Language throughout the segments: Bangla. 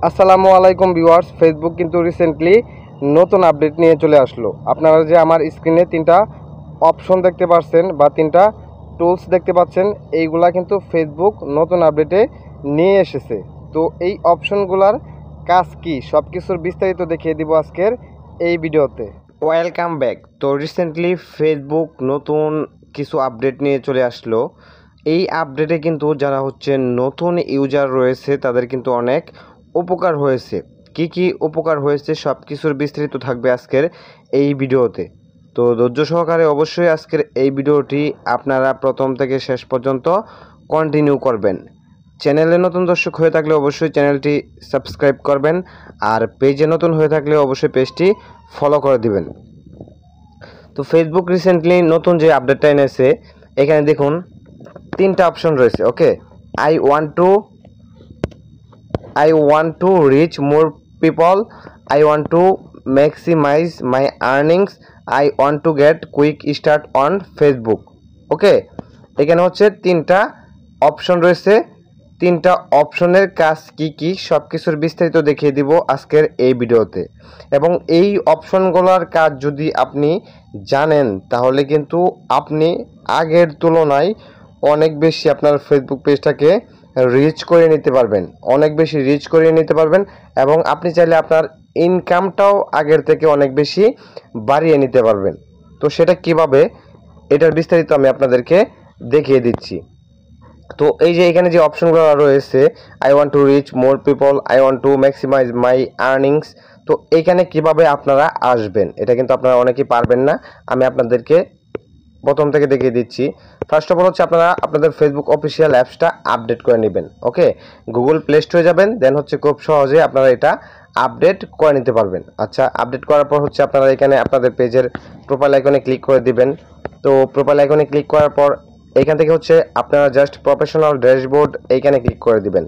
আসসালামু আলাইকুম ভিউয়ার্স। ফেসবুক কিন্তু রিসেন্টলি নতুন আপডেট নিয়ে চলে আসলো। আপনারা যে আমার স্ক্রিনে তিনটা অপশন দেখতে পাচ্ছেন বা তিনটা টুলস দেখতে পাচ্ছেন, এইগুলা কিন্তু ফেসবুক নতুন আপডেটে নিয়ে এসেছে। তো এই অপশনগুলার কাজ কি সব কিছুর বিস্তারিত দেখিয়ে দিব আজকের এই ভিডিওতে। Welcome back. তো রিসেন্টলি ফেসবুক নতুন কিছু আপডেট নিয়ে চলে আসলো। এই আপডেটে কিন্তু যারা নতুন ইউজার রয়েছে তাদের কিন্তু অনেক উপকার হয়েছে। কি কি উপকার হয়েছে সব কিছুর বিস্তারিত থাকবে আজকের এই ভিডিওতে। তো ধৈর্য সহকারে অবশ্যই আজকের এই ভিডিওটি আপনারা প্রথম থেকে শেষ পর্যন্ত কন্টিনিউ করবেন। চ্যানেলে নতুন দর্শক হয়ে থাকলে অবশ্যই চ্যানেলটি সাবস্ক্রাইব করবেন, আর পেজে নতুন হয়ে থাকলে অবশ্যই পেজটি ফলো করে দিবেন। তো ফেসবুক রিসেন্টলি নতুন যে আপডেটটা এনেছে, এখানে দেখুন তিনটা অপশন রয়েছে। ওকে, I want to reach more people, I want to maximize my earnings, I want to get quick start on Facebook. ওকে, এখানে তিনটা অপশন রয়েছে। তিনটা অপশনের কাজ কি কি সব কিছুর বিস্তারিত দেখিয়ে দিব আজকের এই ভিডিওতে। এবং এই অপশনগুলোর কাজ যদি আপনি জানেন তাহলে কিন্তু আপনি আগের তুলনায় অনেক বেশি আপনার ফেসবুক পেজটাকে রিচ করে নিতে পারবেন, অনেক বেশি রিচ করিয়ে নিতে পারবেন। এবং আপনি চাইলে আপনার ইনকামটাও আগের থেকে অনেক বেশি বাড়িয়ে নিতে পারবেন। তো সেটা কিভাবে, এটার বিস্তারিত আমি আপনাদেরকে দেখিয়ে দিচ্ছি। তো এই যে এখানে যে অপশনগুলো রয়েছে, I want to reach more people, I want to maximise my earnings. তো এইখানে কিভাবে আপনারা আসবেন, এটা কিন্তু আপনারা অনেকেই পারবেন না। আমি আপনাদেরকে প্রথম থেকে দেখিয়ে দিচ্ছি। ফার্স্ট অফ অল আপনারা আপনাদের ফেসবুক অফিসিয়াল অ্যাপসটা আপডেট করে নেবেন। ওকে, গুগল প্লে স্টোরে যাবেন, দেন খুব সহজে আপনারা এটা আপডেট করে নিতে পারবেন। আচ্ছা, আপডেট করার পর আপনারা এখানে আপনাদের পেজের প্রোফাইল আইকনে ক্লিক করে দিবেন। তো প্রোফাইল আইকনে ক্লিক করার পর এইখান থেকে আপনারা জাস্ট প্রফেশনাল ড্যাশবোর্ড এইখানে ক্লিক করে দিবেন।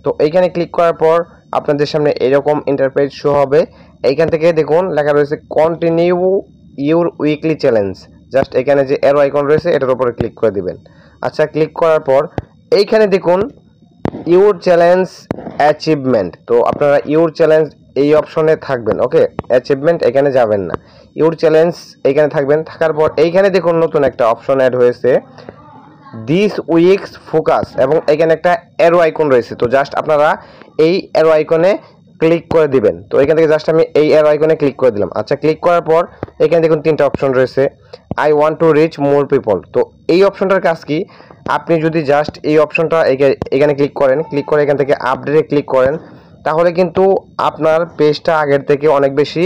তো এইখানে ক্লিক করার পর আপনাদের সামনে এরকম ইন্টারফেস শো হবে। এইখান থেকে দেখুন লেখা রয়েছে continue your weekly challenge. Just এখানে যে অ্যারো আইকন রয়েছে এটার উপরে ক্লিক করে দিবেন। আচ্ছা, ক্লিক করার পর এইখানে দেখুন ইউর চ্যালেঞ্জ অ্যাচিভমেন্ট। তো আপনারা ইউর চ্যালেঞ্জ এই অপশনে থাকবেন। ওকে, অ্যাচিভমেন্ট এখানে যাবেন না, ইউর চ্যালেঞ্জ এইখানে থাকবেন। থাকার পর এইখানে দেখুন নতুন একটা অপশন অ্যাড হয়েছে, দিস উইকস ফোকাস, এবং এখানে একটা অ্যারো আইকন রয়েছে। তো জাস্ট আপনারা এই অ্যারো আইকনে ক্লিক করে দিবেন। তো এখান থেকে জাস্ট আমি এই অ্যারো আইকনে ক্লিক করে দিলাম। আচ্ছা, ক্লিক করার পর এখানে দেখুন তিনটা অপশন রয়েছে, I want to reach more people. তো এই অপশনটার কাজ কি, আপনি যদি জাস্ট এই অপশনটা এখানে ক্লিক করেন, ক্লিক করে এখান থেকে আপডেটে ক্লিক করেন, তাহলে কিন্তু আপনার পেজটা আগের থেকে অনেক বেশি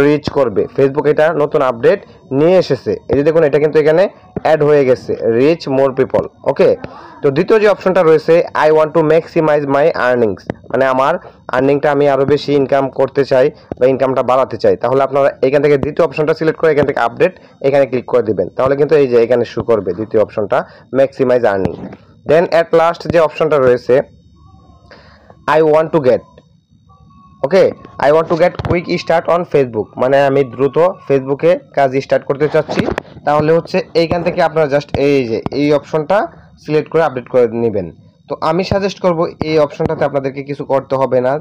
রিচ করবে। ফেসবুক এটা নতুন আপডেট নিয়ে এসেছে। এই যে দেখুন এটা কিন্তু এখানে অ্যাড হয়ে গেছে, রিচ মোর পিপল। ওকে, তো দ্বিতীয় যে অপশনটা রয়েছে, I want to maximise my earnings, মানে আমার আর্নিংটা আমি আরও বেশি ইনকাম করতে চাই বা ইনকামটা বাড়াতে চাই। তাহলে আপনারা এখান থেকে দ্বিতীয় অপশনটা সিলেক্ট করে এখান থেকে আপডেট এখানে ক্লিক করে দিবেন। তাহলে কিন্তু এই যে এখানে শো করবে দ্বিতীয় অপশনটা, maximise earning. Then at last যে অপশনটা রয়েছে, I want to get, okay, I want to get quick start on Facebook, মানে আমি দ্রুত ফেসবুকে কাজ স্টার্ট করতে চাচ্ছি। তাহলে এইখান থেকে আপনারা জাস্ট এই যে এই অপশনটা সিলেক্ট করে আপডেট করে নেবেন। তো আমি সাজেস্ট করব এই অপশনটাতে আপনাদেরকে কিছু করতে হবে না।